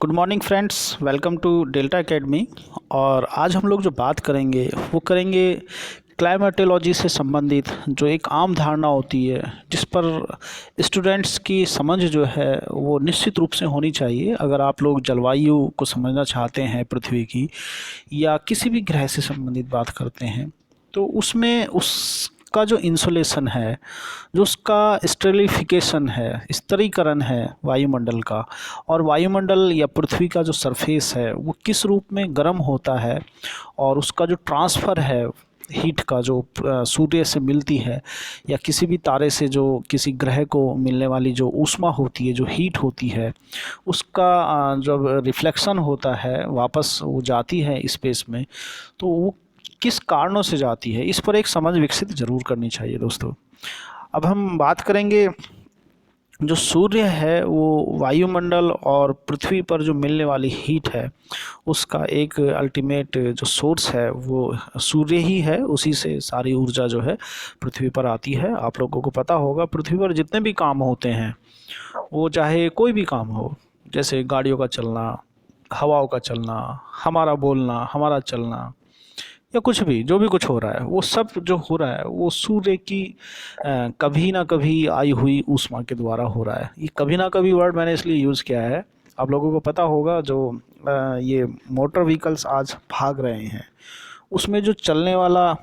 Good morning friends, welcome to Delta Academy. और आज हम लोग जो बात करेंगे वो करेंगे क्लाइमेटोलॉजी से संबंधित जो एक आम धारणा होती है, जिस पर स्टूडेंट्स की समझ जो है वो निश्चित रूप से होनी चाहिए। अगर आप लोग जलवायु को समझना चाहते हैं पृथ्वी की, या किसी भी ग्रह से संबंधित बात करते हैं, तो उसमें उसका जो इंसुलेशन है, जो उसका स्टेरिफिकेशन है, स्तरीकरण है वायुमंडल का, और वायुमंडल या पृथ्वी का जो सरफेस है वो किस रूप में गर्म होता है, और उसका जो ट्रांसफ़र है हीट का, जो सूर्य से मिलती है या किसी भी तारे से जो किसी ग्रह को मिलने वाली जो ऊष्मा होती है, जो हीट होती है, उसका जब रिफ्लेक्शन होता है, वापस वो जाती है स्पेस में, तो वो किस कारणों से जाती है, इस पर एक समझ विकसित ज़रूर करनी चाहिए दोस्तों। अब हम बात करेंगे, जो सूर्य है वो वायुमंडल और पृथ्वी पर जो मिलने वाली हीट है उसका एक अल्टीमेट जो सोर्स है वो सूर्य ही है। उसी से सारी ऊर्जा जो है पृथ्वी पर आती है। आप लोगों को पता होगा, पृथ्वी पर जितने भी काम होते हैं, वो चाहे कोई भी काम हो, जैसे गाड़ियों का चलना, हवाओं का चलना, हमारा बोलना, हमारा चलना, या कुछ भी जो भी कुछ हो रहा है, वो सब जो हो रहा है वो सूर्य की कभी ना कभी आई हुई ऊष्मा के द्वारा हो रहा है। ये कभी ना कभी वर्ड मैंने इसलिए यूज़ किया है, आप लोगों को पता होगा जो ये मोटर व्हीकल्स आज भाग रहे हैं, उसमें जो चलने वाला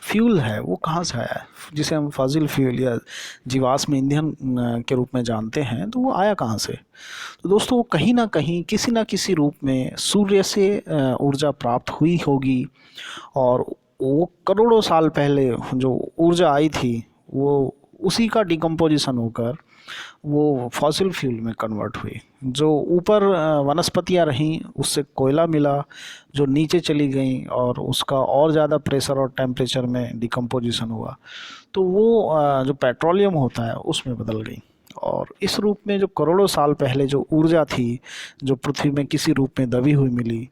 फ्यूल है वो कहाँ से आया है, जिसे हम फॉसिल फ्यूल या जीवाश्म ईंधन के रूप में जानते हैं, तो वो आया कहाँ से। तो दोस्तों, वो कहीं ना कहीं किसी ना किसी रूप में सूर्य से ऊर्जा प्राप्त हुई होगी। और वो करोड़ों साल पहले जो ऊर्जा आई थी वो उसी का डिकम्पोजिशन होकर वो फॉसिल फ्यूल में कन्वर्ट हुई। जो ऊपर वनस्पतियां रहीं उससे कोयला मिला, जो नीचे चली गई और उसका और ज़्यादा प्रेशर और टेम्परेचर में डिकम्पोजिशन हुआ, तो वो जो पेट्रोलियम होता है उसमें बदल गई। और इस रूप में जो करोड़ों साल पहले जो ऊर्जा थी, जो पृथ्वी में किसी रूप में दबी हुई मिली,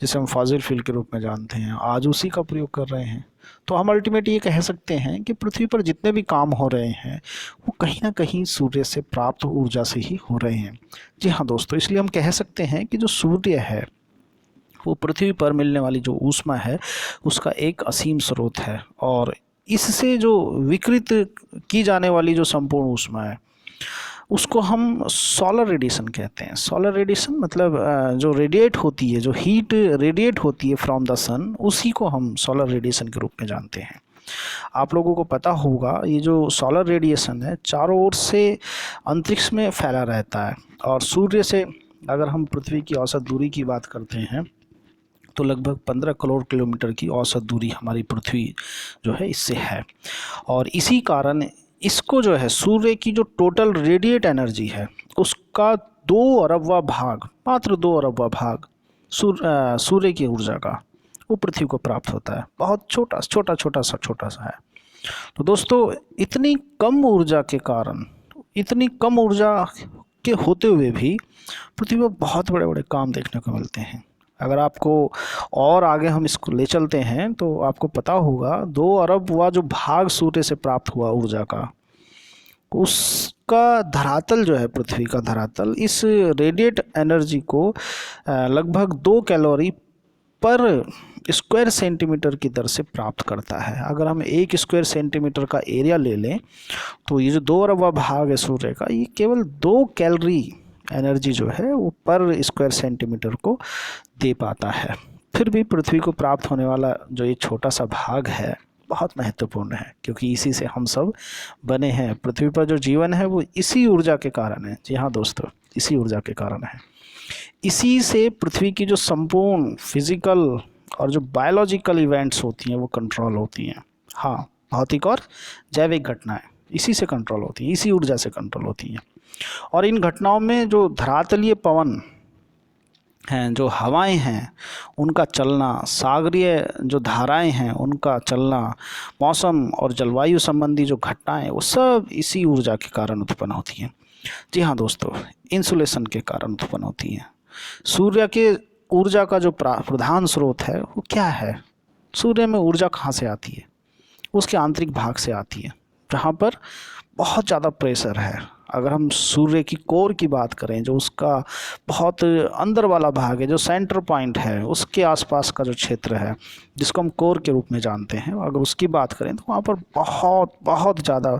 जिसे हम फॉसिल फ्यूल के रूप में जानते हैं, आज उसी का प्रयोग कर रहे हैं। तो हम अल्टीमेट ये कह सकते हैं कि पृथ्वी पर जितने भी काम हो रहे हैं वो कहीं ना कहीं सूर्य से प्राप्त ऊर्जा से ही हो रहे हैं। जी हाँ दोस्तों, इसलिए हम कह सकते हैं कि जो सूर्य है वो पृथ्वी पर मिलने वाली जो ऊष्मा है उसका एक असीम स्रोत है। और इससे जो विकृत की जाने वाली जो संपूर्ण ऊष्मा है उसको हम सोलर रेडिएशन कहते हैं। सोलर रेडिएशन मतलब जो रेडिएट होती है, जो हीट रेडिएट होती है फ्रॉम द सन, उसी को हम सोलर रेडिएशन के रूप में जानते हैं। आप लोगों को पता होगा, ये जो सोलर रेडिएशन है चारों ओर से अंतरिक्ष में फैला रहता है। और सूर्य से अगर हम पृथ्वी की औसत दूरी की बात करते हैं तो लगभग 15 करोड़ किलोमीटर की औसत दूरी हमारी पृथ्वी जो है इससे है। और इसी कारण इसको जो है सूर्य की जो टोटल रेडिएट एनर्जी है उसका 2 अरबवा भाग, मात्र 2 अरबवा भाग सूर्य की ऊर्जा का वो पृथ्वी को प्राप्त होता है। बहुत छोटा सा है। तो दोस्तों, इतनी कम ऊर्जा के कारण, इतनी कम ऊर्जा के होते हुए भी पृथ्वी पर बहुत बड़े बड़े काम देखने को मिलते हैं। अगर आपको और आगे हम इसको ले चलते हैं तो आपको पता होगा 2 अरब हुआ जो भाग सूर्य से प्राप्त हुआ ऊर्जा का, उसका धरातल जो है पृथ्वी का धरातल इस रेडिएट एनर्जी को लगभग 2 कैलोरी पर स्क्वायर सेंटीमीटर की दर से प्राप्त करता है। अगर हम 1 स्क्वायर सेंटीमीटर का एरिया ले लें तो ये जो 2 अरबवा भाग है सूर्य का, ये केवल 2 कैलोरी एनर्जी जो है वो पर स्क्वायर सेंटीमीटर को दे पाता है। फिर भी पृथ्वी को प्राप्त होने वाला जो ये छोटा सा भाग है बहुत महत्वपूर्ण है, क्योंकि इसी से हम सब बने हैं। पृथ्वी पर जो जीवन है वो इसी ऊर्जा के कारण है। जी हाँ दोस्तों, इसी ऊर्जा के कारण है। इसी से पृथ्वी की जो संपूर्ण फिजिकल और जो बायोलॉजिकल इवेंट्स होती हैं वो कंट्रोल होती हैं। हाँ, भौतिक और जैविक घटनाएं इसी से कंट्रोल होती हैं, इसी ऊर्जा से कंट्रोल होती हैं। और इन घटनाओं में जो धरातलीय पवन हैं, जो हवाएं हैं, उनका चलना, सागरीय जो धाराएं हैं उनका चलना, मौसम और जलवायु संबंधी जो घटनाएं, वो सब इसी ऊर्जा के कारण उत्पन्न होती हैं। जी हाँ दोस्तों, इंसुलेशन के कारण उत्पन्न होती हैं। सूर्य के ऊर्जा का जो प्रधान स्रोत है वो क्या है? सूर्य में ऊर्जा कहाँ से आती है? उसके आंतरिक भाग से आती है, जहाँ पर बहुत ज़्यादा प्रेशर है। अगर हम सूर्य की कोर की बात करें, जो उसका बहुत अंदर वाला भाग है, जो सेंटर पॉइंट है, उसके आसपास का जो क्षेत्र है जिसको हम कोर के रूप में जानते हैं, अगर उसकी बात करें तो वहाँ पर बहुत बहुत ज़्यादा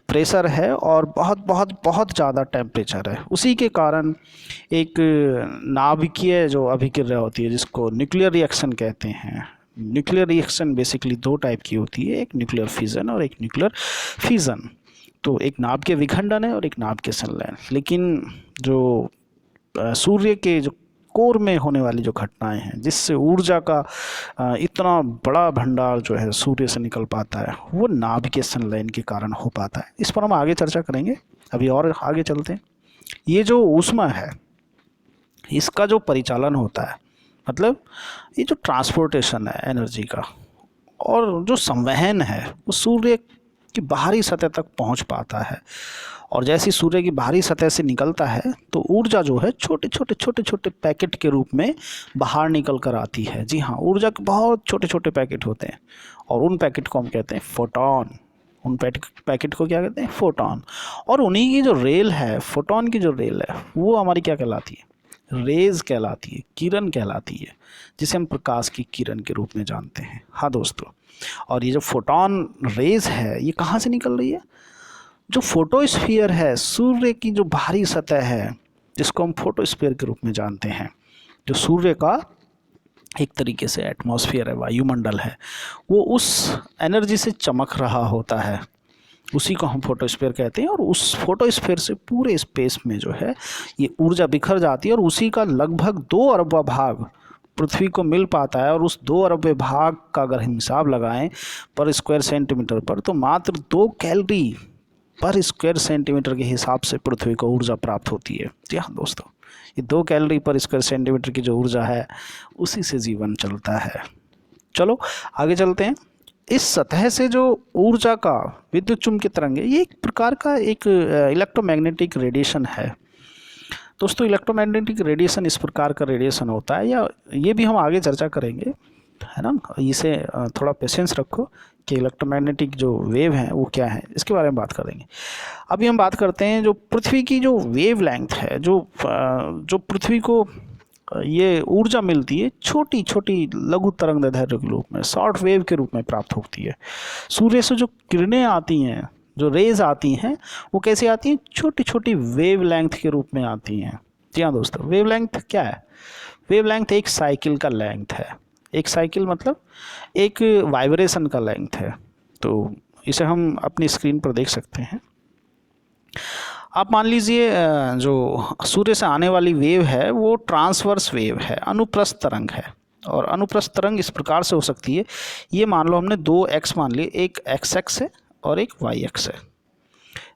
प्रेशर है और बहुत बहुत बहुत ज़्यादा टेम्परेचर है। उसी के कारण एक नाभिकीय जो अभिक्रिया होती है जिसको न्यूक्लियर रिएक्शन कहते हैं। न्यूक्लियर रिएक्शन बेसिकली दो टाइप की होती है, एक न्यूक्लियर फिजन और एक न्यूक्लियर फिजन। तो एक नाभ के विखंडन है और एक नाभ के संलयन। लेकिन जो सूर्य के जो कोर में होने वाली जो घटनाएं हैं जिससे ऊर्जा का इतना बड़ा भंडार जो है सूर्य से निकल पाता है, वो नाभ के संलयन के कारण हो पाता है। इस पर हम आगे चर्चा करेंगे। अभी और आगे चलते हैं। ये जो ऊष्मा है इसका जो परिचालन होता है, मतलब ये जो ट्रांसपोर्टेशन है एनर्जी का और जो संवहन है, वो सूर्य की बाहरी सतह तक पहुंच पाता है। और जैसे ही सूर्य की बाहरी सतह से निकलता है तो ऊर्जा जो है छोटे छोटे छोटे छोटे पैकेट के रूप में बाहर निकल कर आती है। जी हाँ, ऊर्जा के बहुत छोटे छोटे पैकेट होते हैं और उन पैकेट को हम कहते हैं फोटॉन। उन पैकेट को क्या कहते हैं? फोटॉन। और उन्हीं की जो रेल है, फोटॉन की जो रेल है, वो हमारी क्या कहलाती है? रेज कहलाती है, किरण कहलाती है, जिसे हम प्रकाश की किरण के रूप में जानते हैं। हाँ दोस्तों, और ये जो फोटॉन रेज है ये कहाँ से निकल रही है? जो फोटोस्फीयर है, सूर्य की जो बाहरी सतह है जिसको हम फोटोस्फीयर के रूप में जानते हैं, जो सूर्य का एक तरीके से एटमॉस्फेयर है, वायुमंडल है, वो उस एनर्जी से चमक रहा होता है, उसी को हम फोटोस्फीयर कहते हैं। और उस फोटोस्फीयर से पूरे स्पेस में जो है ये ऊर्जा बिखर जाती है और उसी का लगभग 2 अरबवां भाग पृथ्वी को मिल पाता है। और उस 2 अरबवें भाग का अगर हम हिसाब लगाएं पर स्क्वायर सेंटीमीटर पर, तो मात्र 2 कैलोरी पर स्क्वायर सेंटीमीटर के हिसाब से पृथ्वी को ऊर्जा प्राप्त होती है। जी हाँ दोस्तों, ये 2 कैलोरी पर स्क्वायर सेंटीमीटर की जो ऊर्जा है उसी से जीवन चलता है। चलो आगे चलते हैं। इस सतह से जो ऊर्जा का विद्युत चुम्बकीय तरंग है, ये एक प्रकार का एक इलेक्ट्रोमैग्नेटिक रेडिएशन है। दोस्तों, इलेक्ट्रोमैग्नेटिक रेडिएशन इस प्रकार का रेडिएशन होता है, या ये भी हम आगे चर्चा करेंगे, है ना। इसे थोड़ा पेशेंस रखो कि इलेक्ट्रोमैग्नेटिक जो वेव है वो क्या है, इसके बारे में बात करेंगे। अभी हम बात करते हैं जो पृथ्वी की जो वेव लेंथ है, जो पृथ्वी को ये ऊर्जा मिलती है, छोटी छोटी लघु तरंग दैर्ध्य के रूप में, शॉर्ट वेव के रूप में प्राप्त होती है। सूर्य से जो किरणें आती हैं, जो रेज आती हैं, वो कैसे आती हैं? छोटी छोटी वेव लेंथ के रूप में आती हैं। जी हाँ दोस्तों, वेव लेंथ क्या है? वेव लेंथ एक साइकिल का लेंथ है। एक साइकिल मतलब एक वाइब्रेशन का लेंथ है। तो इसे हम अपनी स्क्रीन पर देख सकते हैं। आप मान लीजिए जो सूर्य से आने वाली वेव है वो ट्रांसवर्स वेव है, अनुप्रस्थ तरंग है। और अनुप्रस्थ तरंग इस प्रकार से हो सकती है, ये मान लो हमने 2 एक्स मान लिए, एक एक्स एक्स है और एक वाई एक्स है।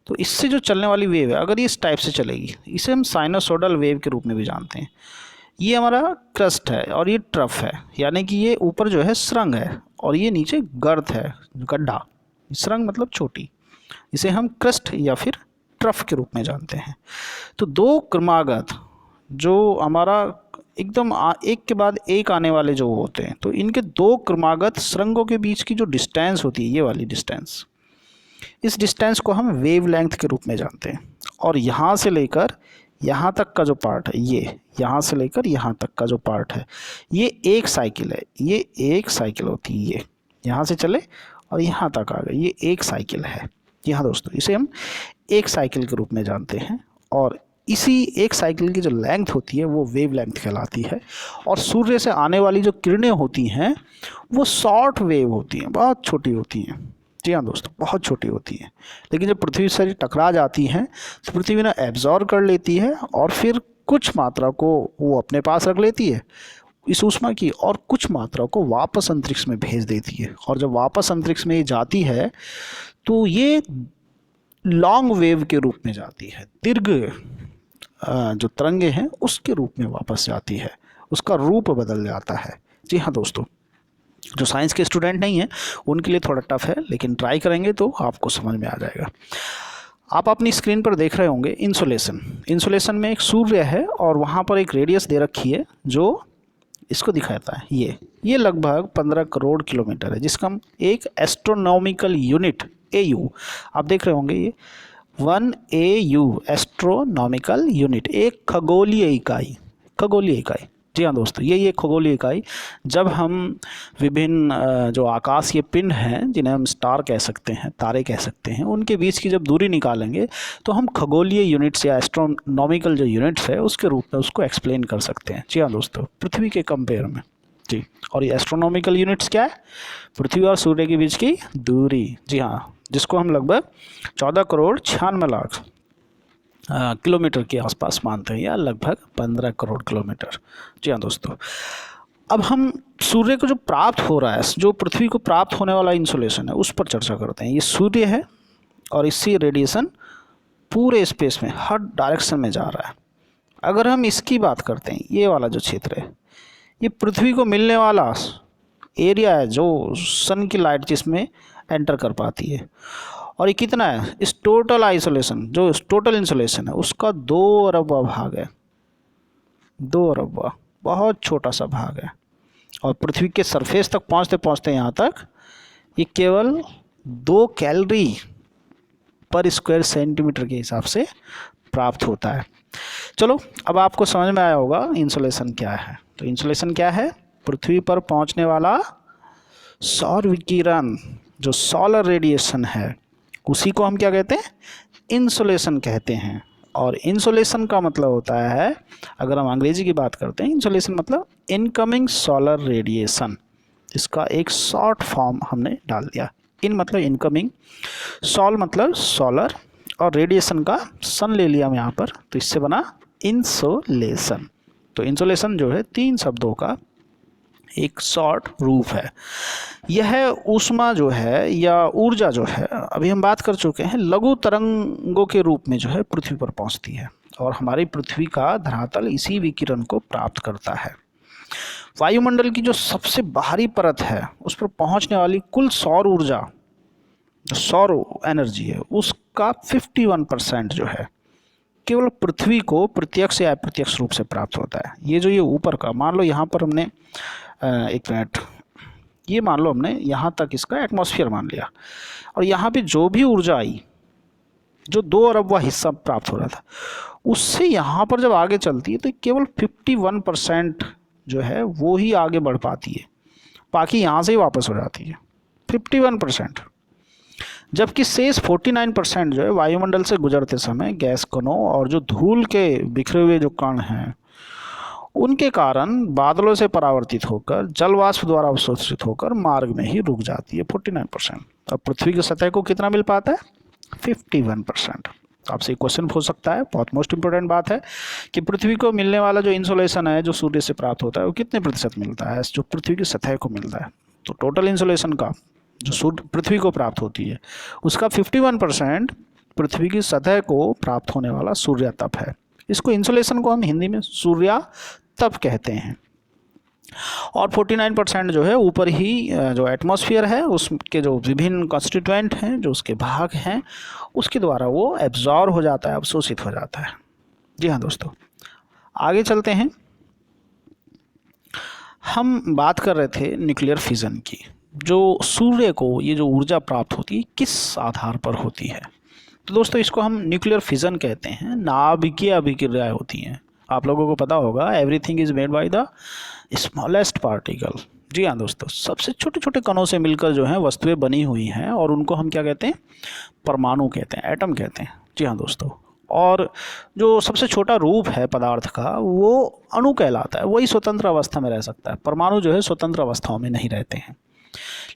तो इससे जो चलने वाली वेव है, अगर ये इस टाइप से चलेगी, इसे हम साइनोसोडल वेव के रूप में भी जानते हैं। ये हमारा क्रस्ट है और ये ट्रफ है, यानी कि ये ऊपर जो है सुरंग है और ये नीचे गर्त है, गड्ढा। सुरंग मतलब छोटी, इसे हम क्रस्ट या फिर ट्रफ के रूप में जानते हैं। तो 2 क्रमागत जो हमारा एकदम एक के बाद एक आने वाले जो होते हैं, तो इनके 2 क्रमागत सुरंगों के बीच की जो डिस्टेंस होती है, ये वाली डिस्टेंस, इस डिस्टेंस को हम वेव लेंथ के रूप में जानते हैं। और यहाँ से लेकर यहाँ तक का जो पार्ट है, ये यहाँ से लेकर यहाँ तक का जो पार्ट है, ये एक साइकिल है। ये एक साइकिल होती है, ये यहाँ से चले और यहाँ तक आ गए, ये एक साइकिल है। जी हाँ दोस्तों, इसे हम एक साइकिल के रूप में जानते हैं। और इसी एक साइकिल की जो लेंथ होती है वो वेव लेंथ कहलाती है। और सूर्य से आने वाली जो किरणें होती हैं वो शॉर्ट वेव होती हैं, बहुत छोटी होती हैं। जी हाँ दोस्तों, बहुत छोटी होती हैं, लेकिन जब पृथ्वी से टकरा जाती हैं तो पृथ्वी ना एब्जॉर्ब कर लेती है और फिर कुछ मात्रा को वो अपने पास रख लेती है इस ऊष्मा की, और कुछ मात्रा को वापस अंतरिक्ष में भेज देती है। और जब वापस अंतरिक्ष में ये जाती है तो ये लॉन्ग वेव के रूप में जाती है, दीर्घ जो तरंगे हैं उसके रूप में वापस जाती है, उसका रूप बदल जाता है। जी हाँ दोस्तों, जो साइंस के स्टूडेंट नहीं हैं उनके लिए थोड़ा टफ है, लेकिन ट्राई करेंगे तो आपको समझ में आ जाएगा। आप अपनी स्क्रीन पर देख रहे होंगे इंसुलेशन में एक सूर्य है और वहाँ पर एक रेडियस दे रखी है जो इसको दिखाता है। ये लगभग 15 करोड़ किलोमीटर है, जिसका हम एक एस्ट्रोनॉमिकल यूनिट AU आप देख रहे होंगे, ये 1 AU एस्ट्रोनॉमिकल यूनिट, एक खगोलीय इकाई। खगोलीय इकाई, जी हाँ दोस्तों, ये खगोलीय इकाई। जब हम विभिन्न जो आकाशीय पिंड हैं, जिन्हें हम स्टार कह सकते हैं, तारे कह सकते हैं, उनके बीच की जब दूरी निकालेंगे तो हम खगोलीय यूनिट्स या एस्ट्रोनॉमिकल जो यूनिट्स है उसके रूप में उसको एक्सप्लेन कर सकते हैं। जी हाँ दोस्तों, पृथ्वी के कंपेयर में। जी, और ये एस्ट्रोनॉमिकल यूनिट्स क्या है? पृथ्वी और सूर्य के बीच की दूरी। जी हाँ, जिसको हम लगभग 14,96,00,000 किलोमीटर के आसपास मानते हैं, या लगभग 15 करोड़ किलोमीटर। जी हाँ दोस्तों, अब हम सूर्य को जो प्राप्त हो रहा है, जो पृथ्वी को प्राप्त होने वाला इंसोलेशन है, उस पर चर्चा करते हैं। ये सूर्य है और इससे रेडिएशन पूरे स्पेस में हर डायरेक्शन में जा रहा है। अगर हम इसकी बात करते हैं, ये वाला जो क्षेत्र है, ये पृथ्वी को मिलने वाला एरिया है जो सन की लाइट जिसमें एंटर कर पाती है। और ये कितना है? इस टोटल आइसोलेशन, जो टोटल इंसुलेशन है, उसका 2 अरबवा भाग है। 2 अरबवा, बहुत छोटा सा भाग है। और पृथ्वी के सरफेस तक पहुंचते पहुंचते यहाँ तक ये केवल 2 कैलोरी पर स्क्वायर सेंटीमीटर के हिसाब से प्राप्त होता है। चलो, अब आपको समझ में आया होगा इंसुलेशन क्या है। तो इंसुलेशन क्या है? पृथ्वी पर पहुंचने वाला सौर विकिरण, जो सोलर रेडिएशन है, उसी को हम क्या कहते हैं? इंसुलेशन कहते हैं। और इंसुलेशन का मतलब होता है, अगर हम अंग्रेजी की बात करते हैं, इंसुलेशन मतलब इनकमिंग सोलर रेडिएशन। इसका एक शॉर्ट फॉर्म हमने डाल दिया। इन मतलब इनकमिंग, सोल मतलब सोलर, और रेडिएशन का सन ले लिया हम यहाँ पर, तो इससे बना इंसोलेशन। तो इंसुलेशन जो है 3 शब्दों का एक शॉर्ट रूप है। यह ऊष्मा जो है या ऊर्जा जो है, अभी हम बात कर चुके हैं, लघु तरंगों के रूप में जो है पृथ्वी पर पहुंचती है, और हमारी पृथ्वी का धरातल इसी विकिरण को प्राप्त करता है। वायुमंडल की जो सबसे बाहरी परत है, उस पर पहुंचने वाली कुल सौर ऊर्जा, जो सौर एनर्जी है, उसका 51% जो है केवल पृथ्वी को प्रत्यक्ष या अप्रत्यक्ष रूप से प्राप्त होता है। ये ऊपर का, मान लो यहाँ पर हमने एक मिनट, ये मान लो हमने यहाँ तक इसका एटमॉस्फेयर मान लिया, और यहाँ पे जो भी ऊर्जा आई, जो 2 अरबवा हिस्सा प्राप्त हो रहा था, उससे यहाँ पर जब आगे चलती है तो केवल 51% जो है वो ही आगे बढ़ पाती है, बाकी यहाँ से ही वापस हो जाती है। 51%, जबकि शेष 49% जो है वायुमंडल से गुजरते समय गैस कणों और जो धूल के बिखरे हुए जो कण हैं, उनके कारण बादलों से परावर्तित होकर जल वाष्प द्वारा अवशोषित होकर मार्ग में ही रुक जाती है, 49%। अब पृथ्वी की सतह को कितना मिल पाता है? 51%। आपसे क्वेश्चन हो सकता है, बहुत मोस्ट इंपोर्टेंट बात है, कि पृथ्वी को मिलने वाला जो इंसुलेशन है, जो सूर्य से प्राप्त होता है, वो कितने प्रतिशत मिलता है जो पृथ्वी की सतह को मिलता है? तो टोटल इंसुलेशन का जो सूर्य पृथ्वी को प्राप्त होती है, उसका 51% पृथ्वी की सतह को प्राप्त होने वाला सूर्यातप है। इसको इंसुलेशन को हम हिंदी में सूर्यातप कहते हैं। और 49% जो है ऊपर ही जो एटमॉस्फेयर है, उसके जो विभिन्न कॉन्स्टिट्यूएंट हैं, जो उसके भाग हैं, उसके द्वारा वो एब्जॉर्ब हो जाता है, अवशोषित हो जाता है। जी हाँ दोस्तों, आगे चलते हैं। हम बात कर रहे थे न्यूक्लियर फिजन की। जो सूर्य को ये जो ऊर्जा प्राप्त होती है, किस आधार पर होती है? तो दोस्तों, इसको हम न्यूक्लियर फिजन कहते हैं। नाभिकीय अभिक्रियाएं होती हैं। आप लोगों को पता होगा, everything is made by the smallest particle. जी हाँ दोस्तों, सबसे छोटे छोटे कणों से मिलकर जो है वस्तुएं बनी हुई हैं, और उनको हम क्या कहते हैं? परमाणु कहते हैं, एटम कहते हैं। जी हाँ दोस्तों, और जो सबसे छोटा रूप है पदार्थ का, वो अणु कहलाता है। वही स्वतंत्र अवस्था में रह सकता है। परमाणु जो है स्वतंत्र अवस्थाओं में नहीं रहते हैं।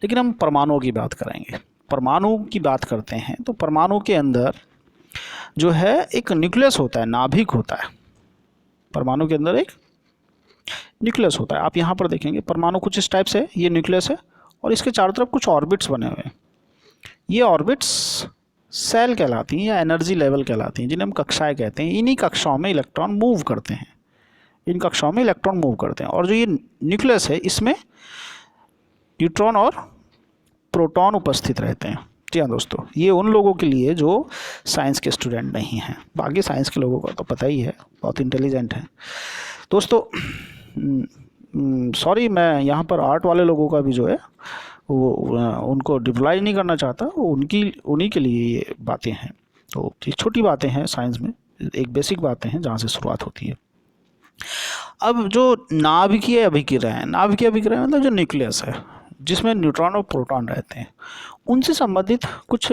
लेकिन हम परमाणुओं की बात करेंगे। परमाणु की बात करते हैं तो परमाणु के अंदर जो है एक न्यूक्लियस होता है, नाभिक होता है। परमाणु के अंदर एक न्यूक्लियस होता है। आप यहाँ पर देखेंगे परमाणु कुछ इस टाइप से, ये न्यूक्लियस है, और इसके चारों तरफ कुछ ऑर्बिट्स बने हुए हैं। ये ऑर्बिट्स सेल कहलाती हैं या एनर्जी लेवल कहलाती हैं, जिन्हें हम कक्षाएं कहते हैं। इन्हीं कक्षाओं में इलेक्ट्रॉन मूव करते हैं। इन कक्षाओं में इलेक्ट्रॉन मूव करते हैं, और जो ये न्यूक्लियस है, इसमें न्यूट्रॉन और प्रोटॉन उपस्थित रहते हैं। जी हाँ दोस्तों, ये उन लोगों के लिए जो साइंस के स्टूडेंट नहीं हैं। बाकी साइंस के लोगों का तो पता ही है, बहुत इंटेलिजेंट हैं दोस्तों। सॉरी, मैं यहाँ पर आर्ट वाले लोगों का भी जो है वो उनको डिप्लाई नहीं करना चाहता, वो उन्हीं के लिए ये बातें हैं। तो ये छोटी बातें हैं साइंस में, एक बेसिक बातें हैं जहाँ से शुरुआत होती है। अब जो नाभिकीय अभिक्रिया है, नाभिकीय अभिक्रिया मतलब जो न्यूक्लियस है जिसमें न्यूट्रॉन और प्रोटॉन रहते हैं, उनसे संबंधित कुछ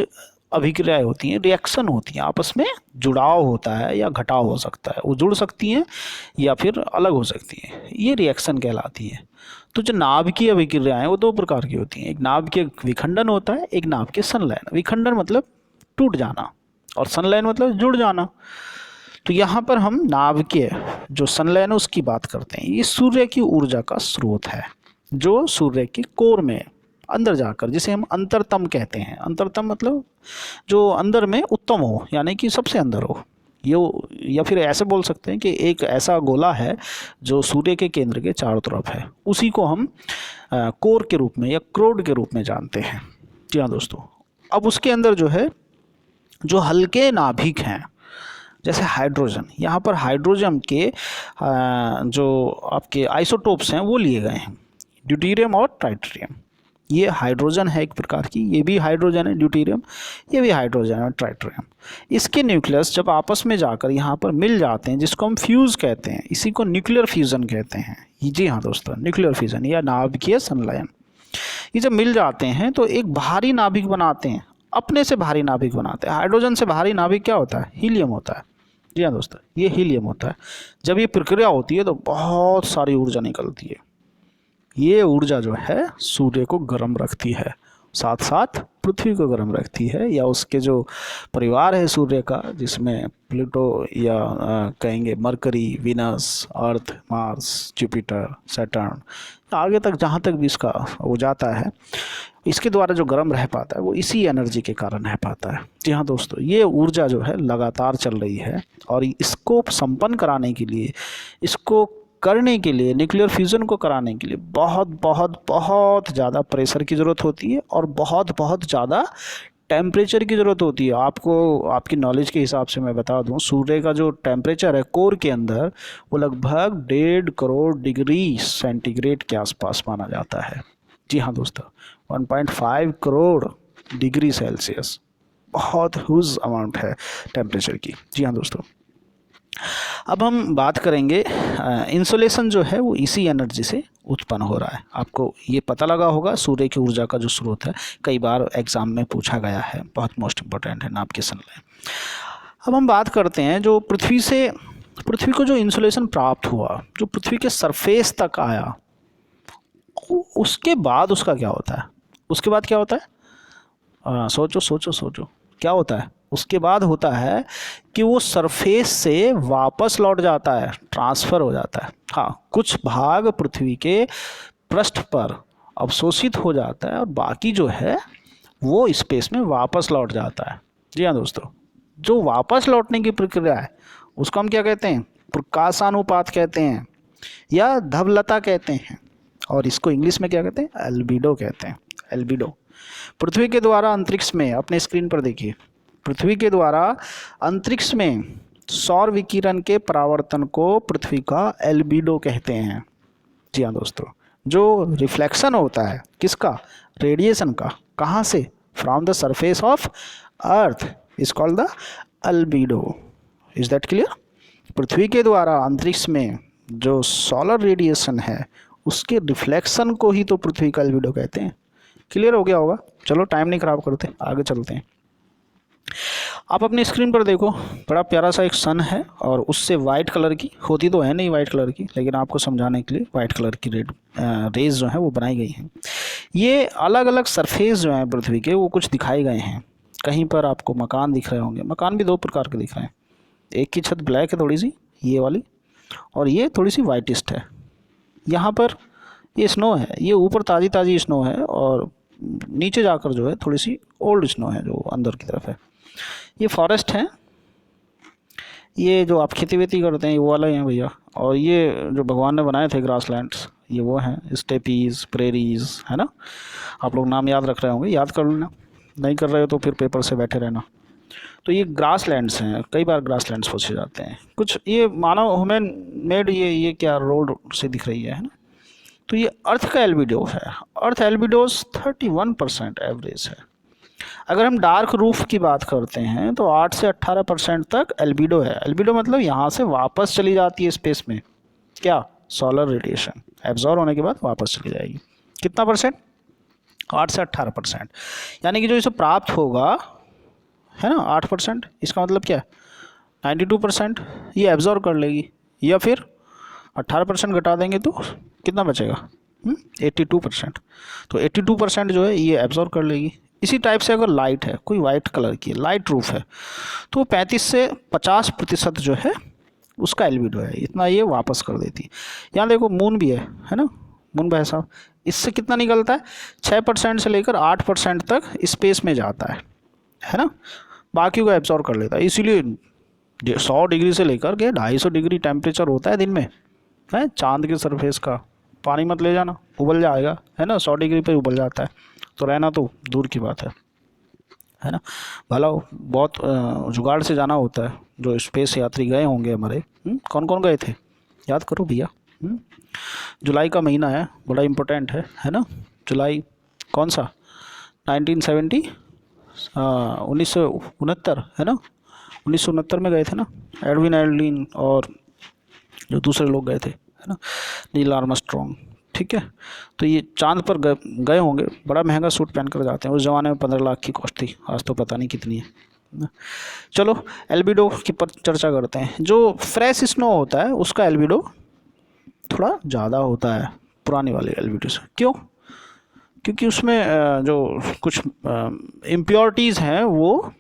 अभिक्रियाएं होती हैं, रिएक्शन होती हैं, आपस में जुड़ाव होता है या घटाव हो सकता है, वो जुड़ सकती हैं या फिर अलग हो सकती हैं, ये रिएक्शन कहलाती है। तो जो नाभिकीय अभिक्रियाएं हैं वो दो प्रकार की होती हैं, एक नाभिकीय विखंडन होता है, एक नाभिकीय संलयन। विखंडन मतलब टूट जाना और संलयन मतलब जुड़ जाना। तो यहाँ पर हम नाभिकीय जो संलयन है उसकी बात करते हैं। ये सूर्य की ऊर्जा का स्रोत है जो सूर्य के कोर में अंदर जाकर, जिसे हम अंतरतम कहते हैं। अंतरतम मतलब जो अंदर में उत्तम हो, यानी कि सबसे अंदर हो। ये या फिर ऐसे बोल सकते हैं कि एक ऐसा गोला है जो सूर्य के केंद्र के चारों तरफ है, उसी को हम कोर के रूप में या क्रोड के रूप में जानते हैं। जी हाँ दोस्तों। अब उसके अंदर जो है जो हल्के नाभिक हैं, जैसे हाइड्रोजन, यहाँ पर हाइड्रोजन के जो आपके आइसोटोप्स हैं वो लिए गए हैं, ड्यूटेरियम और ट्राइटेरियम। ये हाइड्रोजन है एक प्रकार की, ये भी हाइड्रोजन है ड्यूटेरियम, ये भी हाइड्रोजन है ट्राइटेरियम। इसके न्यूक्लियस जब आपस में जाकर यहाँ पर मिल जाते हैं, जिसको हम फ्यूज़ कहते हैं, इसी को न्यूक्लियर फ्यूज़न कहते हैं। जी हाँ दोस्तों, न्यूक्लियर फ्यूज़न या नाभिकीय संलयन। ये जब मिल जाते हैं तो एक भारी नाभिक बनाते हैं, अपने से भारी नाभिक बनाते हैं। हाइड्रोजन से भारी नाभिक क्या होता है? हीलियम होता है। जी हाँ दोस्तों, ये हीलियम होता है। जब ये प्रक्रिया होती है तो बहुत सारी ऊर्जा निकलती है। ये ऊर्जा जो है सूर्य को गर्म रखती है, साथ साथ पृथ्वी को गर्म रखती है, या उसके जो परिवार है सूर्य का, जिसमें प्लूटो या कहेंगे मरकरी, वीनस, अर्थ, मार्स, जुपिटर, सैटर्न, आगे तक जहाँ तक भी इसका वो जाता है, इसके द्वारा जो गर्म रह पाता है वो इसी एनर्जी के कारण रह पाता है। जी हाँ दोस्तों, ये ऊर्जा जो है लगातार चल रही है और इसको संपन्न कराने के लिए, इसको करने के लिए, न्यूक्लियर फ्यूज़न को कराने के लिए बहुत बहुत बहुत ज़्यादा प्रेशर की ज़रूरत होती है और बहुत बहुत ज़्यादा टेम्परेचर की ज़रूरत होती है। आपको आपकी नॉलेज के हिसाब से मैं बता दूं, सूर्य का जो टेम्परेचर है कोर के अंदर वो लगभग 1.5 करोड़ डिग्री सेंटीग्रेड के आसपास माना जाता है। जी हाँ दोस्तों, 1.5 करोड़ डिग्री सेल्सियस, बहुत ह्यूज अमाउंट है टेम्परेचर की। जी हाँ दोस्तों। अब हम बात करेंगे इंसुलेशन जो है वो इसी एनर्जी से उत्पन्न हो रहा है। आपको ये पता लगा होगा सूर्य की ऊर्जा का जो स्रोत है, कई बार एग्जाम में पूछा गया है, बहुत मोस्ट इम्पोर्टेंट है नाभिकीय संलयन। अब हम बात करते हैं जो पृथ्वी को जो इंसुलेशन प्राप्त हुआ, जो पृथ्वी के सरफेस तक आया, उसके बाद उसका क्या होता है? उसके बाद क्या होता है? सोचो सोचो सोचो, क्या होता है? उसके बाद होता है कि वो सरफेस से वापस लौट जाता है, ट्रांसफ़र हो जाता है। हाँ, कुछ भाग पृथ्वी के पृष्ठ पर अवशोषित हो जाता है और बाकी जो है वो स्पेस में वापस लौट जाता है। जी हाँ दोस्तों, जो वापस लौटने की प्रक्रिया है उसको हम क्या कहते हैं? प्रकाशानुपात कहते हैं या धवलता कहते हैं, और इसको इंग्लिश में क्या कहते हैं? एल्बिडो कहते हैं। एल्बिडो। पृथ्वी के द्वारा अंतरिक्ष में, अपने स्क्रीन पर देखिए, पृथ्वी के द्वारा अंतरिक्ष में सौर विकिरण के परावर्तन को पृथ्वी का एल्बिडो कहते हैं। जी हाँ दोस्तों, जो रिफ्लेक्शन होता है किसका? रेडिएशन का। कहाँ से? From the surface of earth is called the albedo. Is that clear? पृथ्वी के द्वारा अंतरिक्ष में जो सोलर रेडिएशन है उसके रिफ्लेक्शन को ही तो पृथ्वी का एल्बिडो कहते हैं। क्लियर हो गया होगा? चलो टाइम नहीं खराब करते, आगे चलते हैं। आप अपनी स्क्रीन पर देखो, बड़ा प्यारा सा एक सन है और उससे वाइट कलर की, होती तो है नहीं वाइट कलर की, लेकिन आपको समझाने के लिए वाइट कलर की रेज जो है वो बनाई गई हैं। ये अलग अलग सरफेस जो हैं पृथ्वी के वो कुछ दिखाए गए हैं। कहीं पर आपको मकान दिख रहे होंगे, मकान भी दो प्रकार के दिख रहे हैं, एक की छत ब्लैक है थोड़ी सी, ये वाली, और ये थोड़ी सी वाइटिस्ट है। यहाँ पर ये स्नो है, ये ऊपर ताज़ी ताज़ी स्नो है और नीचे जाकर जो है थोड़ी सी ओल्ड स्नो है जो अंदर की तरफ है। ये फॉरेस्ट है, ये जो आप खेती वेती करते हैं वो वाला ही है भैया, और ये जो भगवान ने बनाए थे ग्रासलैंड्स, ये वो हैं स्टेपीज़, प्रेरीज़, है ना। आप लोग नाम याद रख रहे होंगे, याद कर लेना, नहीं कर रहे हो तो फिर पेपर से बैठे रहना। तो ये ग्रासलैंड्स हैं, कई बार ग्रासलैंड्स पूछे जाते हैं। कुछ ये मानव ह्यूमन मेड, ये क्या रोड से दिख रही है ना। तो ये अर्थ का एल्बिडो है। अर्थ एल्बिडोस 31% एवरेज है। अगर हम डार्क रूफ की बात करते हैं तो 8 से 18% तक एल्बिडो है। एल्बिडो मतलब यहाँ से वापस चली जाती है स्पेस में, क्या, सोलर रेडिएशन एब्जॉर्ब होने के बाद वापस चली जाएगी। कितना परसेंट? 8 से 18%। यानी कि जो इसे प्राप्त होगा है ना 8%, इसका मतलब क्या है 92% ये एब्जॉर्ब कर लेगी, या फिर 18% घटा देंगे तो कितना बचेगा 82%। तो 82% जो है ये एब्जॉर्ब कर लेगी। इसी टाइप से अगर लाइट है, कोई वाइट कलर की लाइट रूफ है, तो 35 से 50% जो है उसका एल्बिडो है, इतना ये वापस कर देती है। यहाँ देखो मून भी है ना, मून भाई साहब, इससे कितना निकलता है 6% से लेकर 8% तक स्पेस में जाता है ना, बाकी को एब्जॉर्ब कर लेता है। इसीलिए 100 डिग्री से लेकर के 250 डिग्री टेम्परेचर होता है दिन में, है चांद के सरफेस का। पानी मत ले जाना, उबल जाएगा, है ना, 100 डिग्री पे उबल जाता है, तो रहना तो दूर की बात है ना। भला बहुत जुगाड़ से जाना होता है। जो स्पेस यात्री गए होंगे हमारे, कौन कौन गए थे याद करो भैया। जुलाई का महीना है, बड़ा इम्पोर्टेंट है ना। जुलाई कौन सा 1970 1969 है ना, 1969 में गए थे ना, एडविन एल्ड्रिन और जो दूसरे लोग गए थे है ना, नील आर्मस्ट्रॉन्ग। ठीक है, तो ये चांद पर गए होंगे, बड़ा महंगा सूट पहन कर जाते हैं। उस ज़माने में 15 लाख की कॉस्ट थी, आज तो पता नहीं कितनी है। चलो एल्बिडो की पर चर्चा करते हैं। जो फ्रेश स्नो होता है उसका एल्बिडो थोड़ा ज़्यादा होता है पुराने वाले एल्बिडो से। क्यों? क्योंकि उसमें जो कुछ इम्प्योरिटीज़ हैं वो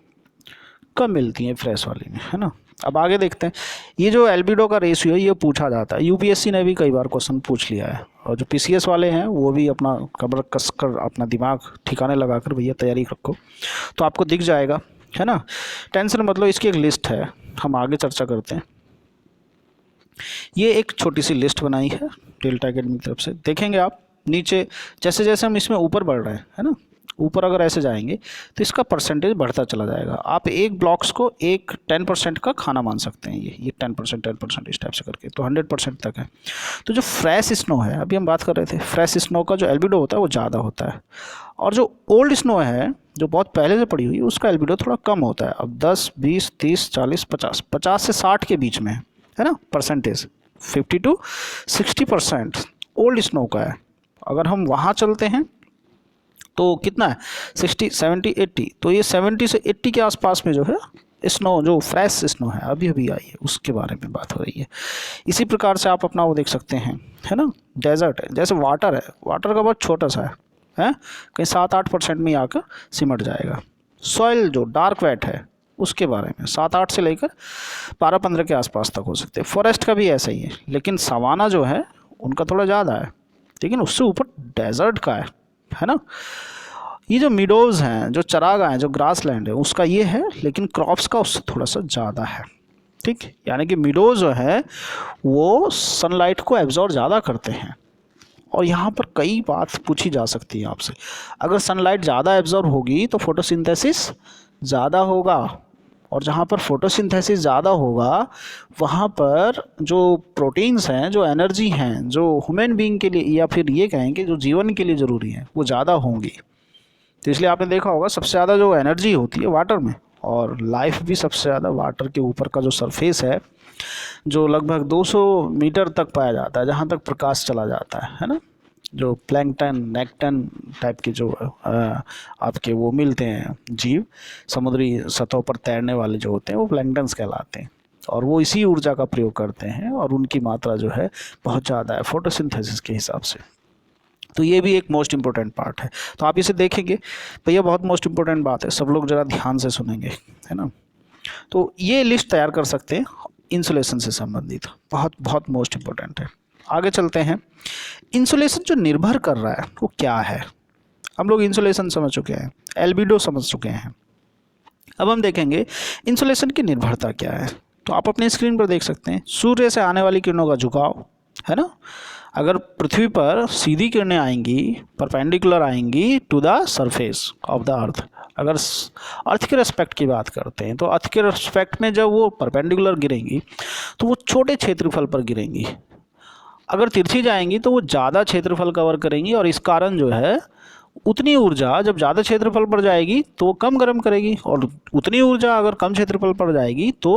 कम मिलती हैं फ्रेश वाले में, है ना। अब आगे देखते हैं, ये जो एल्बिडो का रेशियो है ये पूछा जाता है, यूपीएससी ने भी कई बार क्वेश्चन पूछ लिया है, और जो पीसीएस वाले हैं वो भी अपना कमर कस कर अपना दिमाग ठिकाने लगा कर भैया तैयारी रखो, तो आपको दिख जाएगा, है ना। टेंशन मतलब इसकी एक लिस्ट है, हम आगे चर्चा करते हैं। ये एक छोटी सी लिस्ट बनाई है डेल्टा एकेडमी की तरफ से, देखेंगे आप नीचे जैसे जैसे हम इसमें ऊपर बढ़ रहे हैं, है ना, ऊपर अगर ऐसे जाएंगे तो इसका परसेंटेज बढ़ता चला जाएगा। आप एक ब्लॉक्स को एक 10% का खाना मान सकते हैं, ये 10% इस टाइप से करके, तो 100% तक है। तो जो फ्रेश स्नो है, अभी हम बात कर रहे थे, फ्रेश स्नो का जो एल्बिडो होता है वो ज़्यादा होता है, और जो ओल्ड स्नो है जो बहुत पहले से पड़ी हुई उसका एल्बिडो थोड़ा कम होता है। अब 10, 20, 30, 40, 50 से 60 के बीच में है ना परसेंटेज, 50 to 60% ओल्ड स्नो का है। अगर हम वहाँ चलते हैं तो कितना है 60, 70, 80, तो ये 70 से 80 के आसपास में जो है स्नो, जो फ्रेश स्नो है अभी अभी आई है, उसके बारे में बात हो रही है। इसी प्रकार से आप अपना वो देख सकते हैं, है ना, डेजर्ट है, जैसे वाटर है, वाटर का बहुत छोटा सा है कहीं 7-8% में आकर सिमट जाएगा। सॉइल जो डार्क वेट है उसके बारे में 7-8 से लेकर 12-15 के आसपास तक हो सकते हैं। फॉरेस्ट का भी ऐसा ही है, लेकिन सवाना जो है उनका थोड़ा ज़्यादा है, लेकिन उससे ऊपर डेजर्ट का है ना। ये जो मिडोज़ हैं, जो चरागाह हैं, जो ग्रास लैंड है उसका ये है, लेकिन क्रॉप्स का उससे थोड़ा सा ज़्यादा है। ठीक, यानी कि मिडोज़ जो है वो सनलाइट को एब्जॉर्ब ज़्यादा करते हैं। और यहाँ पर कई बात पूछी जा सकती है आपसे, अगर सनलाइट ज़्यादा एब्जॉर्ब होगी तो फोटोसिंथेसिस ज़्यादा होगा, और जहाँ पर फोटोसिंथेसिस ज़्यादा होगा वहाँ पर जो प्रोटीन्स हैं, जो एनर्जी हैं, जो ह्यूमन बीइंग के लिए या फिर ये कहेंगे जो जीवन के लिए ज़रूरी है वो ज़्यादा होंगी। तो इसलिए आपने देखा होगा सबसे ज़्यादा जो एनर्जी होती है वाटर में, और लाइफ भी सबसे ज़्यादा वाटर के ऊपर का जो सरफेस है जो लगभग 200 मीटर तक पाया जाता है, जहाँ तक प्रकाश चला जाता है ना। जो प्लैंकटन, नेक्टन टाइप के जो आपके वो मिलते हैं जीव, समुद्री सतह पर तैरने वाले जो होते हैं वो प्लैंकटन्स कहलाते हैं, और वो इसी ऊर्जा का प्रयोग करते हैं, और उनकी मात्रा जो है बहुत ज़्यादा है फोटोसिंथेसिस के हिसाब से। तो ये भी एक मोस्ट इम्पोर्टेंट पार्ट है, तो आप इसे देखेंगे भैया, बहुत मोस्ट इम्पोर्टेंट बात है, सब लोग ज़रा ध्यान से सुनेंगे, है ना। तो ये लिस्ट तैयार कर सकते हैं इंसुलेशन से संबंधित, बहुत बहुत मोस्ट इम्पोर्टेंट है। आगे चलते हैं, इंसुलेशन जो निर्भर कर रहा है वो क्या है। हम लोग इंसुलेशन समझ चुके हैं, एल्बिडो समझ चुके हैं, अब हम देखेंगे इंसुलेशन की निर्भरता क्या है। तो आप अपने स्क्रीन पर देख सकते हैं, सूर्य से आने वाली किरणों का झुकाव, है ना। अगर पृथ्वी पर सीधी किरणें आएंगी, परपेंडिकुलर आएंगी to the surface of the earth, अगर अर्थ के रेस्पेक्ट की बात करते हैं तो अर्थ के रेस्पेक्ट में जब वो परपेंडिकुलर गिरेंगी तो वो छोटे क्षेत्रफल पर गिरेंगी। अगर तिरछी जाएंगी तो वो ज़्यादा क्षेत्रफल कवर करेंगी, और इस कारण जो है उतनी ऊर्जा जब ज़्यादा क्षेत्रफल पर जाएगी तो कम गर्म करेगी, और उतनी ऊर्जा अगर कम क्षेत्रफल पर जाएगी तो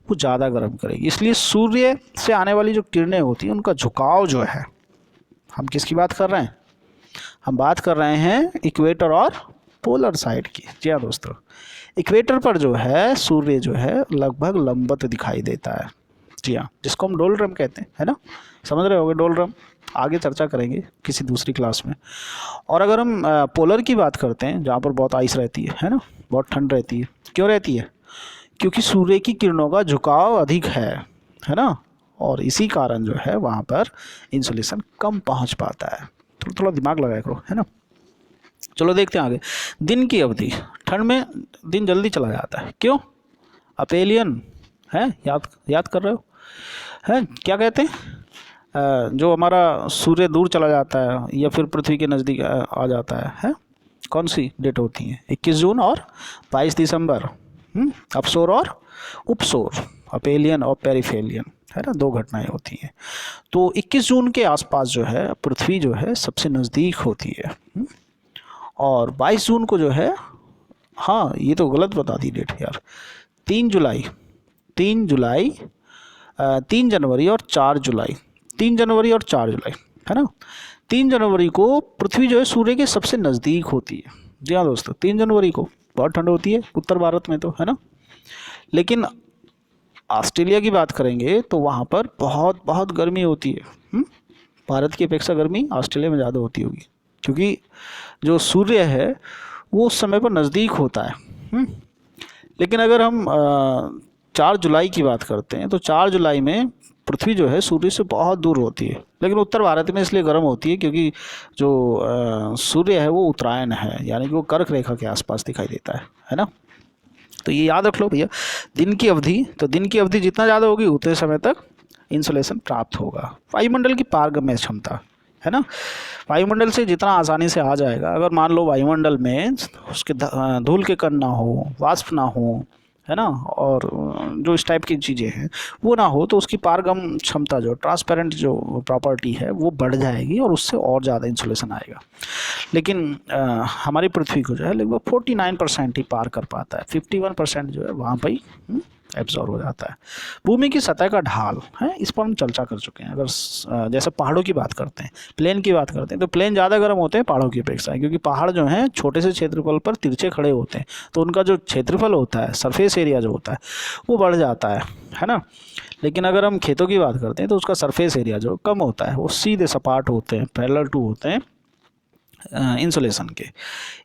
वो ज़्यादा गर्म करेगी। इसलिए सूर्य से आने वाली जो किरणें होती हैं उनका झुकाव जो है, हम किसकी बात कर रहे हैं? हम बात कर रहे हैं इक्वेटर और पोलर साइड की। जी हाँ दोस्तों, इक्वेटर पर जो है सूर्य जो है लगभग लंबवत दिखाई देता है। जी हाँ, जिसको हम डोलड्रम कहते हैं, है ना, समझ रहे होगे डोलड्रम, आगे चर्चा करेंगे किसी दूसरी क्लास में। और अगर हम पोलर की बात करते हैं, जहाँ पर बहुत आइस रहती है ना, बहुत ठंड रहती है, क्यों रहती है? क्योंकि सूर्य की किरणों का झुकाव अधिक है ना, और इसी कारण जो है वहाँ पर इंसुलेशन कम पहुँच पाता है। तो थोड़ा दिमाग लगाया करो, है ना। चलो देखते हैं आगे। दिन की अवधि, ठंड में दिन जल्दी चला जाता है, क्यों? अपेलियन है, याद कर रहे हो, है क्या कहते हैं? जो हमारा सूर्य दूर चला जाता है या फिर पृथ्वी के नज़दीक आ जाता है, कौन सी डेट होती है? 21 जून और 22 दिसंबर। अपसोर और उपसोर, अपेलियन और पेरिफेलियन, है ना, दो घटनाएं होती हैं। तो 21 जून के आसपास जो है पृथ्वी जो है सबसे नज़दीक होती है, और 22 जून को जो है, हाँ ये तो गलत बता दी डेट यार, 3 जुलाई 3 जनवरी और 4 जुलाई, 3 जनवरी और 4 जुलाई, है ना। 3 जनवरी को पृथ्वी जो है सूर्य के सबसे नज़दीक होती है। जी हाँ दोस्तों, 3 जनवरी को बहुत ठंड होती है उत्तर भारत में, तो है ना। लेकिन ऑस्ट्रेलिया की बात करेंगे तो वहाँ पर बहुत गर्मी होती है। भारत की अपेक्षा गर्मी ऑस्ट्रेलिया में ज़्यादा होती होगी, क्योंकि जो सूर्य है वो उस समय पर नज़दीक होता है। लेकिन अगर हम 4 जुलाई की बात करते हैं तो 4 जुलाई में पृथ्वी जो है सूर्य से बहुत दूर होती है, लेकिन उत्तर भारत में इसलिए गर्म होती है क्योंकि जो सूर्य है वो उत्तरायण है, यानी कि वो कर्क रेखा के आसपास दिखाई देता है ना। तो ये याद रख लो भैया, दिन की अवधि जितना ज़्यादा होगी उतने समय तक इंसुलेशन प्राप्त होगा। वायुमंडल की पारगम्य क्षमता, है ना, वायुमंडल से जितना आसानी से आ जाएगा। अगर मान लो वायुमंडल में उसके धूल के कण ना हो, वाष्प ना हो, है ना, और जो इस टाइप की चीज़ें हैं वो ना हो, तो उसकी पारगम क्षमता, जो ट्रांसपेरेंट जो प्रॉपर्टी है वो बढ़ जाएगी और उससे और ज़्यादा इंसुलेशन आएगा। लेकिन हमारी पृथ्वी को जो है लगभग 49% ही पार कर पाता है, 51% जो है वहाँ पर ही एब्जॉर्ब हो जाता है। भूमि की सतह का ढाल है, इस पर हम चर्चा कर चुके हैं। अगर जैसे पहाड़ों की बात करते हैं, प्लेन की बात करते हैं, तो प्लेन ज़्यादा गर्म होते हैं पहाड़ों की अपेक्षा, क्योंकि पहाड़ जो हैं छोटे से क्षेत्रफल पर तिरछे खड़े होते हैं, तो उनका जो क्षेत्रफल होता है, सरफेस एरिया जो होता है वो बढ़ जाता है ना। लेकिन अगर हम खेतों की बात करते हैं तो उसका सरफेस एरिया जो कम होता है, वो सीधे सपाट होते हैं, पैरेलल टू होते हैं इंसुलेशन के।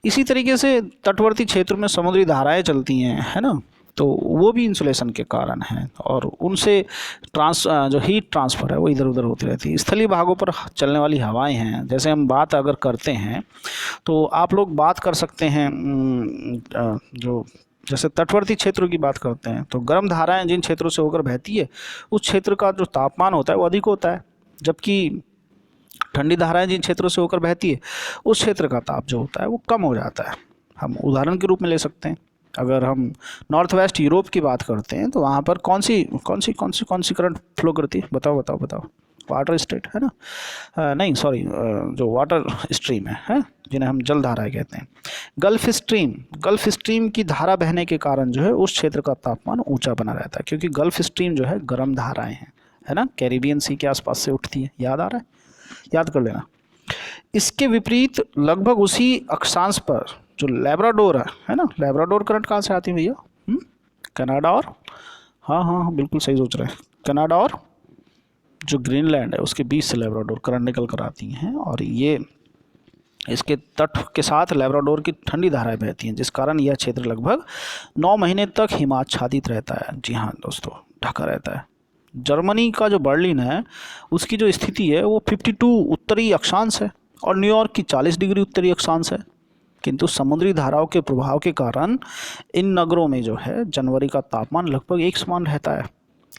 इसी तरीके से तटवर्ती क्षेत्र में समुद्री धाराएं चलती हैं, है ना, तो वो भी इंसुलेशन के कारण हैं, और उनसे जो हीट ट्रांसफ़र है वो इधर उधर होती रहती है। स्थलीय भागों पर चलने वाली हवाएं हैं, जैसे हम बात अगर करते हैं तो आप लोग बात कर सकते हैं, जो जैसे तटवर्ती क्षेत्रों की बात करते हैं तो गर्म धाराएं जिन क्षेत्रों से होकर बहती है उस क्षेत्र का जो तापमान होता है वो अधिक होता है, जबकि ठंडी धाराएं जिन क्षेत्रों से होकर बहती है उस क्षेत्र का ताप जो होता है वो कम हो जाता है। हम उदाहरण के रूप में ले सकते हैं, अगर हम नॉर्थ वेस्ट यूरोप की बात करते हैं तो वहाँ पर कौन सी करंट फ्लो करती है? बताओ। वाटर स्टेट, है ना, नहीं सॉरी, जो वाटर स्ट्रीम है, जिन्हें हम जल धाराएं कहते हैं। गल्फ स्ट्रीम की धारा बहने के कारण जो है उस क्षेत्र का तापमान ऊंचा बना रहता है, क्योंकि गल्फ स्ट्रीम जो है गर्म धाराएं हैं, है ना, कैरिबियन सी के आसपास से उठती है। याद आ रहा है? याद कर लेना। इसके विपरीत लगभग उसी अक्षांश पर जो लैब्राडोर है ना, लैब्राडोर करंट कहाँ से आती है भैया? कनाडा और, हाँ बिल्कुल सही सोच रहे हैं, कनाडा और जो ग्रीनलैंड है उसके बीच से लैब्राडोर करंट निकल कर आती हैं, और ये इसके तट के साथ लैब्राडोर की ठंडी धाराएं बहती हैं, जिस कारण यह क्षेत्र लगभग 9 महीने तक हिमाच्छादित रहता है। जी हाँ दोस्तों, ढका रहता है। जर्मनी का जो बर्लिन है उसकी जो स्थिति है वो 52 उत्तरी अक्षांश है, और न्यूयॉर्क की 40 डिग्री उत्तरी अक्षांश है। किंतु समुद्री धाराओं के प्रभाव के कारण इन नगरों में जो है जनवरी का तापमान लगभग एक समान रहता है।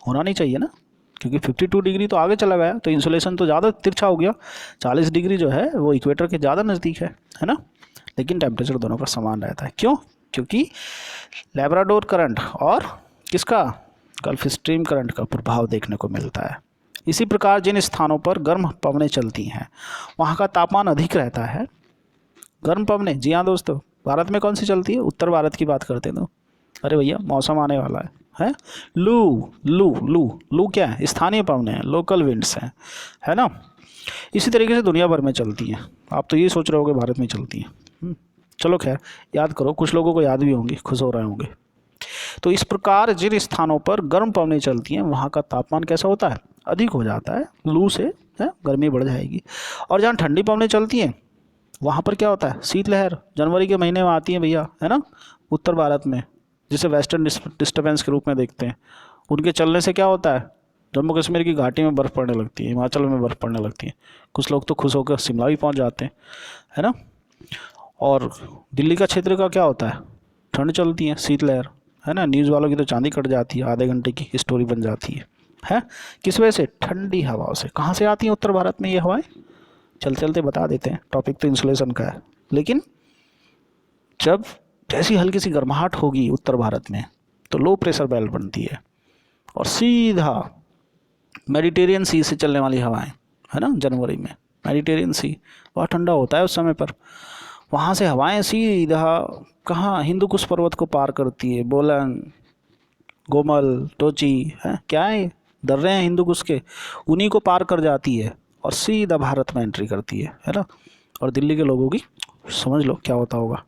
होना नहीं चाहिए ना, क्योंकि 52 डिग्री तो आगे चला गया तो इंसुलेशन तो ज़्यादा तिरछा हो गया। 40 डिग्री जो है वो इक्वेटर के ज़्यादा नज़दीक है ना, लेकिन टेम्परेचर दोनों का समान रहता है। क्यों? क्योंकि लैब्राडोर करंट और किसका, गल्फ स्ट्रीम करंट का प्रभाव देखने को मिलता है। इसी प्रकार जिन स्थानों पर गर्म पवनें चलती हैं वहाँ का तापमान अधिक रहता है, गर्म पवनें, जी हाँ दोस्तों। भारत में कौन सी चलती है? उत्तर भारत की बात करते हैं तो। अरे भैया मौसम आने वाला है? लू, लू लू लू क्या है? स्थानीय पवनें हैं, लोकल विंड्स हैं, है ना। इसी तरीके से दुनिया भर में चलती हैं। आप तो ये सोच रहे होगे भारत में चलती हैं। चलो खैर, याद करो, कुछ लोगों को याद भी होंगी, खुश हो रहे होंगे। तो इस प्रकार जिन स्थानों पर गर्म पवनें चलती हैं वहाँ का तापमान कैसा होता है? अधिक हो जाता है, लू से है गर्मी बढ़ जाएगी। और जहाँ ठंडी पवनें चलती हैं वहाँ पर क्या होता है? शीतलहर जनवरी के महीने में आती है भैया, है ना, उत्तर भारत में, जिसे वेस्टर्न डिस्टर्बेंस के रूप में देखते हैं। उनके चलने से क्या होता है? जम्मू कश्मीर की घाटी में बर्फ़ पड़ने लगती है, हिमाचल में बर्फ़ पड़ने लगती है, कुछ लोग तो खुश होकर शिमला भी पहुँच जाते हैं, है ना। और दिल्ली का क्षेत्र का क्या होता है? ठंड चलती है, शीतलहर, है ना। न्यूज़ वालों की तो चांदी कट जाती है, आधे घंटे की स्टोरी बन जाती है। किस वजह से? ठंडी हवाओं से। कहाँ से आती हैं उत्तर भारत में ये हवाएं? चलते चलते बता देते हैं, टॉपिक तो इंसुलेशन का है। लेकिन जब जैसी हल्की सी गर्माहट होगी उत्तर भारत में तो लो प्रेशर बेल्ट बनती है और सीधा मेडिटेरियन सी से चलने वाली हवाएं, है ना। जनवरी में मेडिटेरियन सी बहुत ठंडा होता है उस समय पर। वहाँ से हवाएं सीधा कहाँ? हिंदू कुश पर्वत को पार करती है। बोलन, गोमल, टोची, है क्या है, दर्रे हैं हिंदू कुश के, उन्हीं को पार कर जाती है और सीधा भारत में एंट्री करती है ना। और दिल्ली के लोगों की समझ लो क्या होता होगा।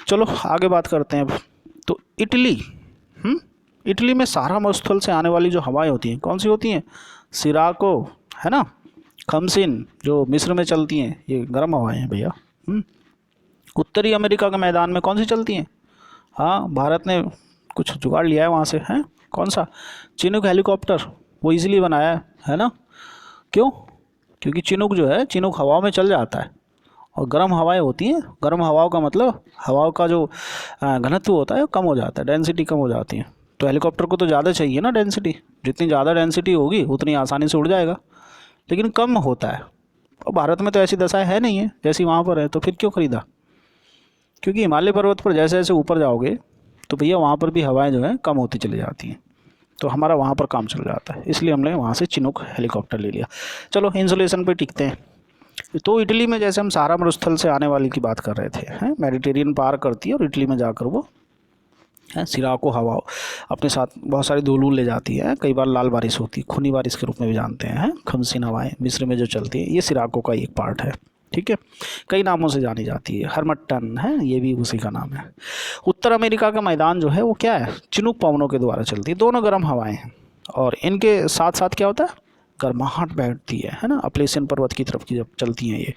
चलो आगे बात करते हैं अब। तो इटली, इटली में सारा मरुस्थल से आने वाली जो हवाएं होती हैं कौन सी होती हैं? सिराको, है ना, खमसिन, जो मिस्र में चलती हैं, ये गर्म हवाएं हैं भैया। उत्तरी अमेरिका के मैदान में कौन सी चलती हैं? हाँ, भारत ने कुछ जुगाड़ लिया है वहाँ से, हैं कौन सा? चिनूक हेलीकॉप्टर, वो इजीली बनाया है ना। क्यों? क्योंकि चिनूक जो है, चिनूक हवाओं में चल जाता है और गर्म हवाएं होती हैं। गर्म हवाओं का मतलब हवाओं का जो घनत्व होता है वो कम हो जाता है, डेंसिटी कम हो जाती है। तो हेलीकॉप्टर को तो ज़्यादा चाहिए ना डेंसिटी, जितनी ज़्यादा डेंसिटी होगी उतनी आसानी से उड़ जाएगा, लेकिन कम होता है। और भारत में तो ऐसी दशा है नहीं है जैसी वहाँ पर है, तो फिर क्यों ख़रीदा? क्योंकि हिमालय पर्वत पर जैसे जैसे ऊपर जाओगे तो भैया वहाँ पर भी हवाएं जो हैं कम होती चली जाती हैं, तो हमारा वहाँ पर काम चल जाता है, इसलिए हमने वहाँ से चिनूक हेलीकॉप्टर ले लिया। चलो इंसुलेशन पे टिकते हैं। तो इटली में जैसे हम सहारा मरुस्थल से आने वाली की बात कर रहे थे, हैं मेडिटेरियन पार करती है और इटली में जाकर वो सिराको हवा अपने साथ बहुत सारी धूल ले जाती है। कई बार लाल बारिश होती है, खूनी बारिश के रूप में भी जानते हैं। खमसिन हवाएं मिस्र में जो चलती है, ये सिराको का एक पार्ट है, ठीक है। कई नामों से जानी जाती है, हरमट्टन है, ये भी उसी का नाम है। उत्तर अमेरिका का मैदान जो है वो क्या है? चिनूक पवनों के द्वारा चलती है। दोनों गर्म हवाएं हैं और इनके साथ साथ क्या होता है? गर्माहट बैठती है ना। अपलेशियन पर्वत की तरफ की जब चलती हैं ये,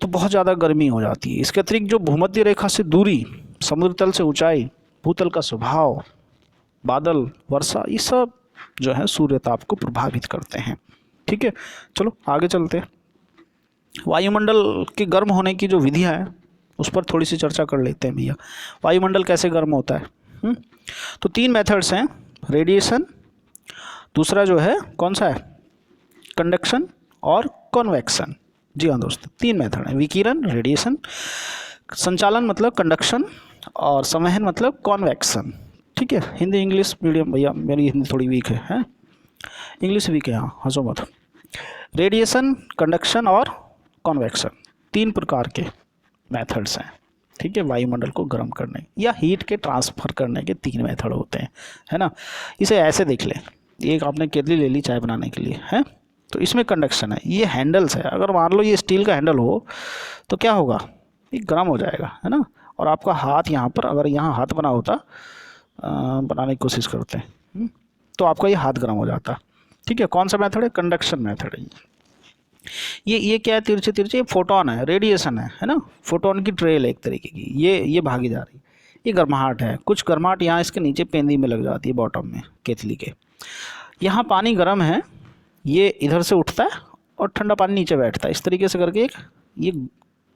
तो बहुत ज़्यादा गर्मी हो जाती है। इसके अतिरिक्त जो भूमध्य रेखा से दूरी, समुद्र तल से ऊंचाई, भूतल का स्वभाव, बादल, वर्षा, ये सब जो है सूर्य ताप को प्रभावित करते हैं, ठीक है। चलो आगे चलते हैं। वायुमंडल के गर्म होने की जो विधियाँ हैं उस पर थोड़ी सी चर्चा कर लेते हैं भैया। वायुमंडल कैसे गर्म होता है? तो 3 मेथड्स हैं, रेडिएशन, दूसरा जो है कौन सा है? कंडक्शन और कॉन्वेक्शन। जी हाँ दोस्तों, 3 मेथड हैं, विकिरण, रेडिएशन, संचालन मतलब कंडक्शन, और संवहन मतलब कॉन्वेक्शन, ठीक है। हिंदी इंग्लिश मीडियम भैया, मेरी हिंदी थोड़ी वीक है, इंग्लिश वीक है, हाँ हंसो मत। रेडिएशन, कंडक्शन और कॉन्वेक्शन, 3 प्रकार के मेथड्स हैं, ठीक है। वायुमंडल को गर्म करने या हीट के ट्रांसफ़र करने के 3 मेथड होते हैं, है ना। इसे ऐसे देख लें, एक आपने केतली ले ली चाय बनाने के लिए, है, तो इसमें कंडक्शन है, ये हैंडल्स है। अगर मान लो ये स्टील का हैंडल हो तो क्या होगा? ये गर्म हो जाएगा, है ना। और आपका हाथ यहाँ पर, अगर यहाँ हाथ बना होता, बनाने की कोशिश करते हैं, तो आपका ये हाथ गर्म हो जाता, ठीक है। कौन सा मेथड है? कंडक्शन मेथड है। ये क्या है? तिरछे तिरछे फोटोन है, रेडिएशन है ना। फोटोन की ट्रेल है एक तरीके की, ये भागी जा रही, ये गर्माहट है। कुछ गर्माहट यहाँ इसके नीचे पेंदी में लग जाती है, बॉटम में केतली के। यहाँ पानी गर्म है, ये इधर से उठता है और ठंडा पानी नीचे बैठता है, इस तरीके से करके एक ये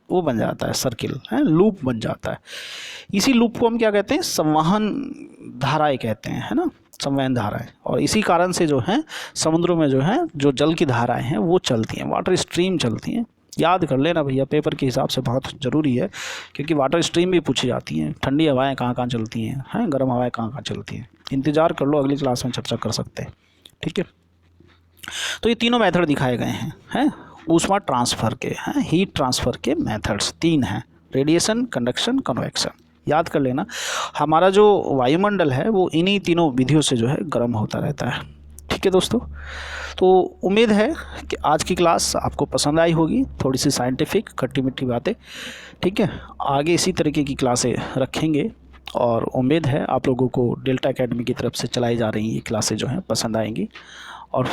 वो बन जाता है, सर्किल है, लूप बन जाता है। इसी लूप को हम क्या कहते हैं? संवहन धाराएं कहते हैं, है ना, संवहन धाराएं। और इसी कारण से जो है समुद्रों में जो है जो जल की धाराएं हैं वो चलती हैं, वाटर स्ट्रीम चलती हैं। याद कर लेना भैया, पेपर के हिसाब से बहुत ज़रूरी है, क्योंकि वाटर स्ट्रीम भी पूछी जाती हैं। ठंडी हवाएं कहाँ कहाँ चलती हैं, गर्म हवाएं कहाँ कहाँ चलती हैं। इंतज़ार कर लो, अगली क्लास में चर्चा कर सकते हैं, ठीक है। तो ये तीनों मेथड दिखाए गए हैं ऊष्मा ट्रांसफ़र के, हीट ट्रांसफ़र के मेथड्स 3 हैं, रेडिएशन, कंडक्शन, कन्वेक्शन। याद कर लेना, हमारा जो वायुमंडल है वो इन्हीं तीनों विधियों से जो है गर्म होता रहता है। ठीक है दोस्तों, तो उम्मीद है कि आज की क्लास आपको पसंद आई होगी, थोड़ी सी साइंटिफिक खट्टी मीठी बातें। ठीक है, आगे इसी तरीके की क्लासें रखेंगे और उम्मीद है आप लोगों को डेल्टा एकेडमी की तरफ से चलाई जा रही ये क्लासें जो हैं पसंद आएंगी, और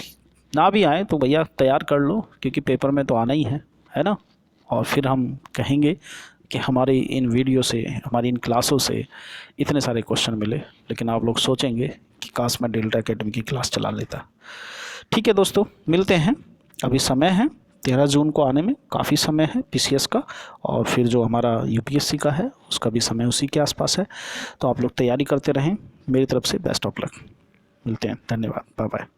ना भी आए तो भैया तैयार कर लो, क्योंकि पेपर में तो आना ही है ना। और फिर हम कहेंगे कि हमारी इन वीडियो से, हमारी इन क्लासों से इतने सारे क्वेश्चन मिले, लेकिन आप लोग सोचेंगे कि काश मैं डेल्टा एकेडमी की क्लास चला लेता। ठीक है दोस्तों, मिलते हैं। अभी समय है 13 जून को आने में, काफ़ी समय है पीसीएस का, और फिर जो हमारा यूपीएससी का है उसका भी समय उसी के आसपास है। तो आप लोग तैयारी करते रहें। मेरी तरफ से बेस्ट ऑफ लक। मिलते हैं, धन्यवाद, बाय बाय।